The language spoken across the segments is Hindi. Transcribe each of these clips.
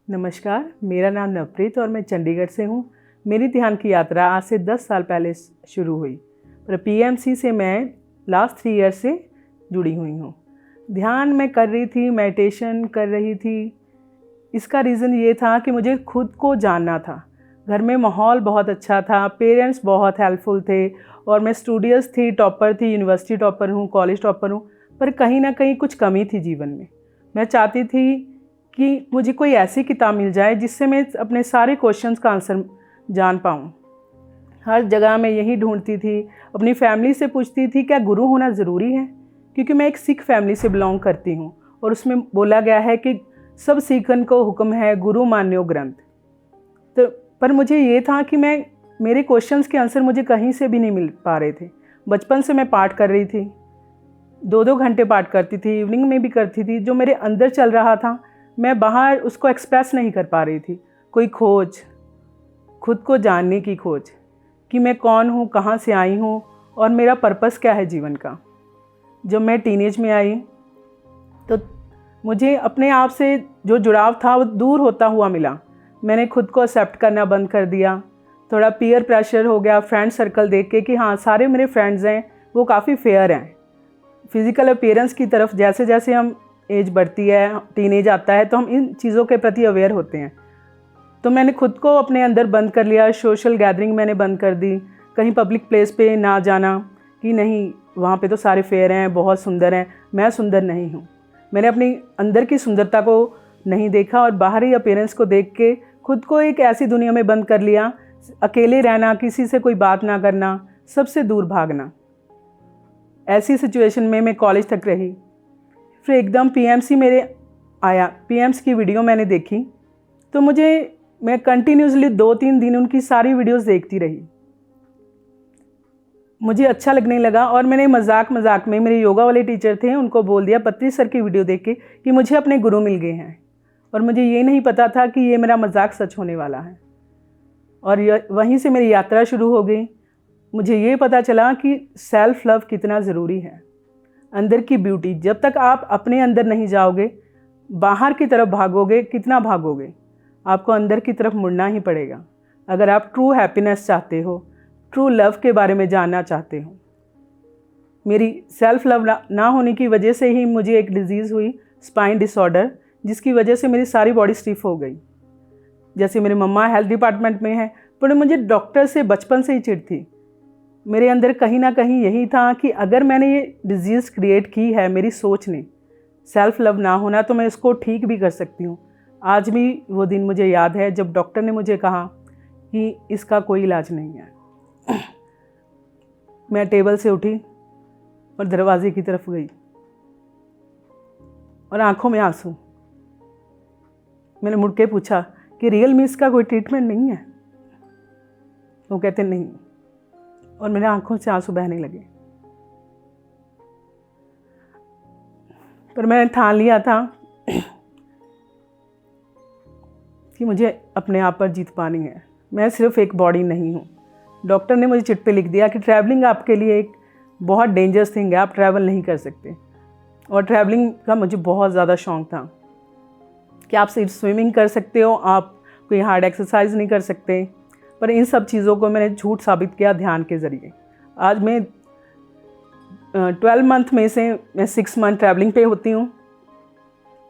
नमस्कार, मेरा नाम नवप्रीत और मैं चंडीगढ़ से हूँ। मेरी ध्यान की यात्रा आज से 10 साल पहले शुरू हुई, पर पीएमसी से मैं लास्ट 3 ईयर से जुड़ी हुई हूँ। ध्यान मैं कर रही थी, मेडिटेशन कर रही थी। इसका रीज़न ये था कि मुझे खुद को जानना था। घर में माहौल बहुत अच्छा था, पेरेंट्स बहुत हेल्पफुल थे और मैं स्टूडियस थी, टॉपर थी, यूनिवर्सिटी टॉपर हूँ, कॉलेज टॉपर हूँ, पर कहीं ना कहीं कुछ कमी थी जीवन में। मैं चाहती थी कि मुझे कोई ऐसी किताब मिल जाए जिससे मैं अपने सारे क्वेश्चंस का आंसर जान पाऊँ। हर जगह मैं यही ढूंढती थी। अपनी फैमिली से पूछती थी क्या गुरु होना ज़रूरी है, क्योंकि मैं एक सिख फैमिली से बिलोंग करती हूँ और उसमें बोला गया है कि सब सिखन को हुक्म है गुरु मान्यो ग्रंथ। तो पर मुझे ये था कि मेरे क्वेश्चंस के आंसर मुझे कहीं से भी नहीं मिल पा रहे थे। बचपन से मैं पाठ कर रही थी, 2-2 घंटे पाठ करती थी, इवनिंग में भी करती थी। जो मेरे अंदर चल रहा था मैं बाहर उसको एक्सप्रेस नहीं कर पा रही थी। कोई खोज, खुद को जानने की खोज कि मैं कौन हूँ, कहाँ से आई हूँ और मेरा पर्पस क्या है जीवन का। जब मैं टीनेज में आई तो मुझे अपने आप से जो जुड़ाव था वो दूर होता हुआ मिला। मैंने खुद को एक्सेप्ट करना बंद कर दिया। थोड़ा पीयर प्रेशर हो गया, फ्रेंड सर्कल देख के कि हाँ सारे मेरे फ्रेंड्स हैं वो काफ़ी फेयर हैं। फिज़िकल अपीयरेंस की तरफ जैसे जैसे हम एज बढ़ती है, टीनेज आता है, तो हम इन चीज़ों के प्रति अवेयर होते हैं। तो मैंने खुद को अपने अंदर बंद कर लिया। सोशल गैदरिंग मैंने बंद कर दी। कहीं पब्लिक प्लेस पे ना जाना कि नहीं वहाँ पे तो सारे फेयर हैं, बहुत सुंदर हैं, मैं सुंदर नहीं हूँ। मैंने अपनी अंदर की सुंदरता को नहीं देखा और बाहरी अपीयरेंस को देख के खुद को एक ऐसी दुनिया में बंद कर लिया। अकेले रहना, किसी से कोई बात ना करना, सबसे दूर भागना। ऐसी सिचुएशन में मैं कॉलेज तक रही। फिर एकदम पीएमसी मेरे आया। पीएम्स की वीडियो मैंने देखी तो मैं कंटिन्यूसली 2-3 दिन उनकी सारी वीडियोस देखती रही। मुझे अच्छा लगने लगा और मैंने मजाक में, मेरे योगा वाले टीचर थे, उनको बोल दिया पत्री सर की वीडियो देख के कि मुझे अपने गुरु मिल गए हैं। और मुझे ये नहीं पता था कि ये मेरा मजाक सच होने वाला है। और वहीं से मेरी यात्रा शुरू हो गई। मुझे ये पता चला कि सेल्फ लव कितना ज़रूरी है। अंदर की ब्यूटी, जब तक आप अपने अंदर नहीं जाओगे, बाहर की तरफ भागोगे, कितना भागोगे, आपको अंदर की तरफ मुड़ना ही पड़ेगा। अगर आप ट्रू हैप्पीनेस चाहते हो, ट्रू लव के बारे में जानना चाहते हो। मेरी सेल्फ लव ना होने की वजह से ही मुझे एक डिजीज़ हुई, स्पाइन डिसऑर्डर, जिसकी वजह से मेरी सारी बॉडी स्टिफ हो गई। जैसे मेरी मम्मा हेल्थ डिपार्टमेंट में है, पर मुझे डॉक्टर से बचपन से ही चिढ़ थी। मेरे अंदर कहीं ना कहीं यही था कि अगर मैंने ये डिजीज़ क्रिएट की है मेरी सोच ने, सेल्फ लव ना होना, तो मैं इसको ठीक भी कर सकती हूँ। आज भी वो दिन मुझे याद है जब डॉक्टर ने मुझे कहा कि इसका कोई इलाज नहीं है। मैं टेबल से उठी और दरवाजे की तरफ गई और आंखों में आंसू। मैंने मुड़ के पूछा कि रियल में इसका कोई ट्रीटमेंट नहीं है? वो कहते नहीं, और मेरे आंखों से आंसू बहने लगे। पर मैंने ठान लिया था कि मुझे अपने आप पर जीत पानी है। मैं सिर्फ एक बॉडी नहीं हूँ। डॉक्टर ने मुझे चिट पे लिख दिया कि ट्रैवलिंग आपके लिए एक बहुत डेंजरस थिंग है, आप ट्रैवल नहीं कर सकते। और ट्रैवलिंग का मुझे बहुत ज़्यादा शौक़ था कि आप सिर्फ स्विमिंग कर सकते हो, आप कोई हार्ड एक्सरसाइज नहीं कर सकते। पर इन सब चीज़ों को मैंने झूठ साबित किया ध्यान के ज़रिए। आज मैं 12 मंथ में से मैं 6 मंथ ट्रैवलिंग पे होती हूँ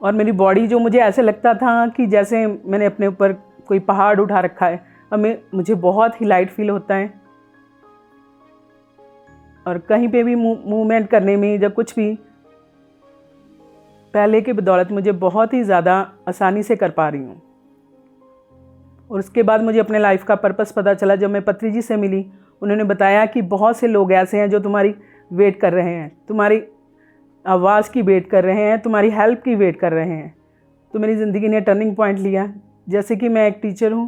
और मेरी बॉडी, जो मुझे ऐसे लगता था कि जैसे मैंने अपने ऊपर कोई पहाड़ उठा रखा है, अब मुझे बहुत ही लाइट फील होता है। और कहीं पे भी मूवमेंट करने में, जब कुछ भी, पहले की बदौलत मुझे बहुत ही ज़्यादा आसानी से कर पा रही हूँ। और उसके बाद मुझे अपने लाइफ का पर्पस पता चला जब मैं पत्री जी से मिली। उन्होंने बताया कि बहुत से लोग ऐसे हैं जो तुम्हारी वेट कर रहे हैं, तुम्हारी आवाज़ की वेट कर रहे हैं, तुम्हारी हेल्प की वेट कर रहे हैं। तो मेरी ज़िंदगी ने टर्निंग पॉइंट लिया। जैसे कि मैं एक टीचर हूँ,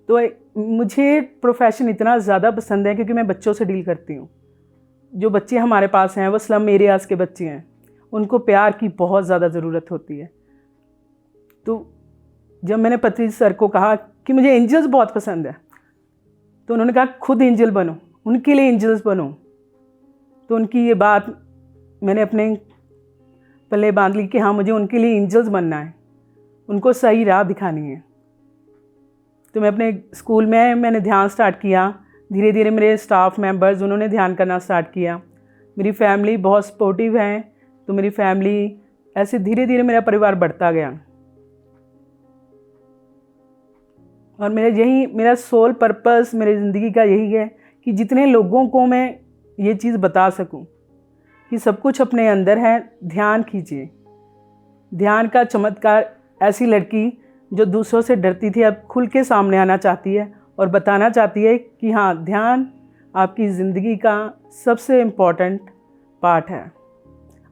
तो मुझे प्रोफेशन इतना ज़्यादा पसंद है क्योंकि मैं बच्चों से डील करती हूँ। जो बच्चे हमारे पास हैं वो स्लम एरियाज़ के बच्चे हैं, उनको प्यार की बहुत ज़्यादा ज़रूरत होती है। तो जब मैंने पत्री सर को कहा कि मुझे एंजल्स बहुत पसंद है, तो उन्होंने कहा खुद एंजल बनो, उनके लिए एंजल्स बनो। तो उनकी ये बात मैंने अपने पल्ले बांध ली कि हाँ मुझे उनके लिए एंजल्स बनना है, उनको सही राह दिखानी है। तो मैं अपने स्कूल में मैंने ध्यान स्टार्ट किया। धीरे धीरे मेरे स्टाफ मेंबर्स उन्होंने ध्यान करना स्टार्ट किया। मेरी फैमिली बहुत सपोर्टिव है, तो मेरी फैमिली ऐसे धीरे धीरे मेरा परिवार बढ़ता गया। और मेरा सोल पर्पस मेरी ज़िंदगी का यही है कि जितने लोगों को मैं ये चीज़ बता सकूं कि सब कुछ अपने अंदर है, ध्यान कीजिए। ध्यान का चमत्कार, ऐसी लड़की जो दूसरों से डरती थी अब खुल के सामने आना चाहती है और बताना चाहती है कि हाँ, ध्यान आपकी ज़िंदगी का सबसे इम्पॉर्टेंट पार्ट है।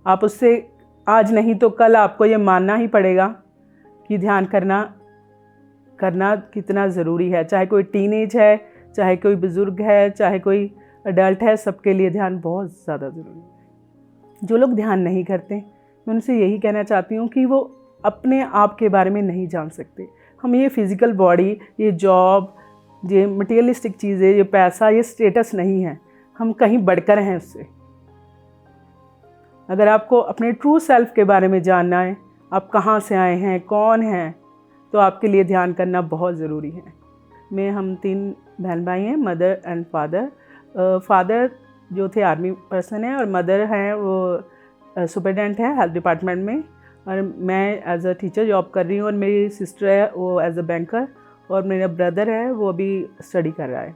आप उससे आज नहीं तो कल आपको ये मानना ही पड़ेगा कि ध्यान करना कितना ज़रूरी है। चाहे कोई टीनेज है, चाहे कोई बुज़ुर्ग है, चाहे कोई अडल्ट है, सबके लिए ध्यान बहुत ज़्यादा ज़रूरी है। जो लोग ध्यान नहीं करते, मैं उनसे यही कहना चाहती हूँ कि वो अपने आप के बारे में नहीं जान सकते। हम ये फिज़िकल बॉडी, ये जॉब, ये मटेरियलिस्टिक चीज़ें, ये पैसा, ये स्टेटस नहीं है। हम कहीं बढ़कर हैं उससे। अगर आपको अपने ट्रू सेल्फ के बारे में जानना है, आप कहाँ से आए हैं, कौन हैं, तो आपके लिए ध्यान करना बहुत ज़रूरी है। हम 3 बहन भाई हैं, मदर एंड फादर। फादर जो थे आर्मी पर्सन है और मदर हैं वो सुपरिटेंडेंट है हेल्थ डिपार्टमेंट में, और मैं एज अ टीचर जॉब कर रही हूँ, और मेरी सिस्टर है वो एज अ बैंकर, और मेरा ब्रदर है वो अभी स्टडी कर रहा है।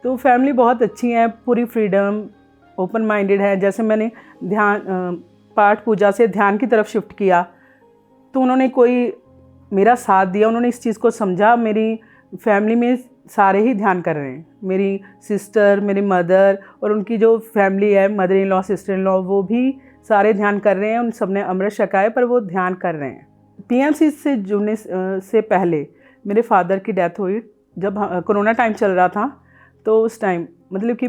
तो फैमिली बहुत अच्छी है, पूरी फ्रीडम, ओपन माइंडेड है। जैसे मैंने पाठ पूजा से ध्यान की तरफ शिफ्ट किया तो उन्होंने मेरा साथ दिया, उन्होंने इस चीज़ को समझा। मेरी फैमिली में सारे ही ध्यान कर रहे हैं, मेरी सिस्टर, मेरी मदर और उनकी जो फैमिली है, mother in law, sister in law, वो भी सारे ध्यान कर रहे हैं। उन सब ने अमृत छका है, पर वो ध्यान कर रहे हैं। पीएमसी से जुड़ने से पहले मेरे फादर की डेथ हुई जब कोरोना टाइम चल रहा था। तो उस टाइम मतलब कि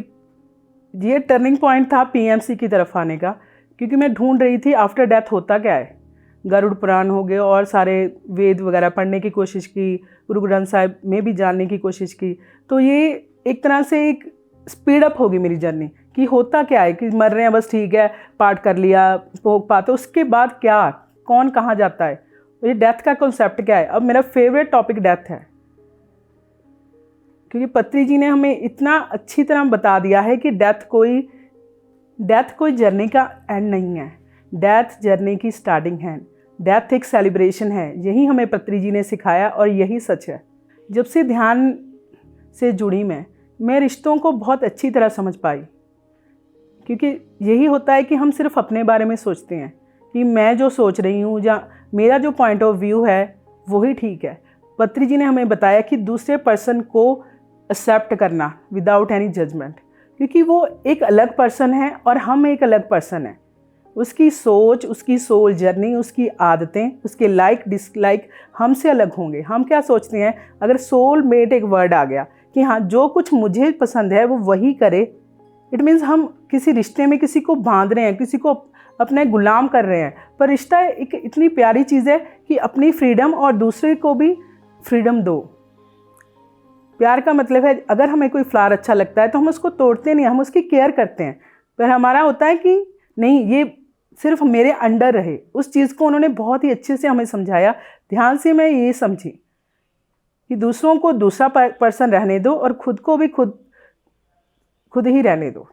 ये टर्निंग पॉइंट था पीएमसी की तरफ आने का, क्योंकि मैं ढूंढ रही थी आफ्टर डेथ होता क्या है। गरुड़ पुराण हो गए और सारे वेद वगैरह पढ़ने की कोशिश की, गुरु ग्रंथ साहिब में भी जानने की कोशिश की। तो ये एक तरह से एक स्पीड अप होगी मेरी जर्नी कि होता क्या है, कि मर रहे हैं बस, ठीक है, पाठ कर लिया, भोग पाते, उसके बाद क्या, कौन कहाँ जाता है, ये डेथ का कॉन्सेप्ट क्या है। अब मेरा फेवरेट टॉपिक डेथ है, क्योंकि पत्री जी ने हमें इतना अच्छी तरह बता दिया है कि डेथ कोई जर्नी का एंड नहीं है, डेथ जर्नी की स्टार्टिंग है। डेथ एक सेलिब्रेशन है, यही हमें पत्री जी ने सिखाया और यही सच है। जब से ध्यान से जुड़ी मैं रिश्तों को बहुत अच्छी तरह समझ पाई, क्योंकि यही होता है कि हम सिर्फ अपने बारे में सोचते हैं कि मैं जो सोच रही हूँ या मेरा जो पॉइंट ऑफ व्यू है वही ठीक है। पत्री जी ने हमें बताया कि दूसरे पर्सन को एक्सेप्ट करना विदाउट एनी जजमेंट, क्योंकि वो एक अलग पर्सन है और हम एक अलग पर्सन है। उसकी सोच, उसकी सोल जर्नी, उसकी आदतें, उसके लाइक डिसलाइक हमसे अलग होंगे। हम क्या सोचते हैं, अगर सोल मेट एक वर्ड आ गया कि हाँ, जो कुछ मुझे पसंद है वो वही करे, इट मीन्स हम किसी रिश्ते में किसी को बांध रहे हैं, किसी को अपने गुलाम कर रहे हैं। पर रिश्ता एक इतनी प्यारी चीज़ है कि अपनी फ्रीडम और दूसरे को भी फ्रीडम दो। प्यार का मतलब है, अगर हमें कोई फ्लावर अच्छा लगता है तो हम उसको तोड़ते नहीं, हम उसकी केयर करते हैं। पर हमारा होता है कि नहीं, ये सिर्फ मेरे अंडर रहे। उस चीज़ को उन्होंने बहुत ही अच्छे से हमें समझाया। ध्यान से मैं ये समझी कि दूसरों को दूसरा पर्सन रहने दो और खुद को भी खुद ही रहने दो।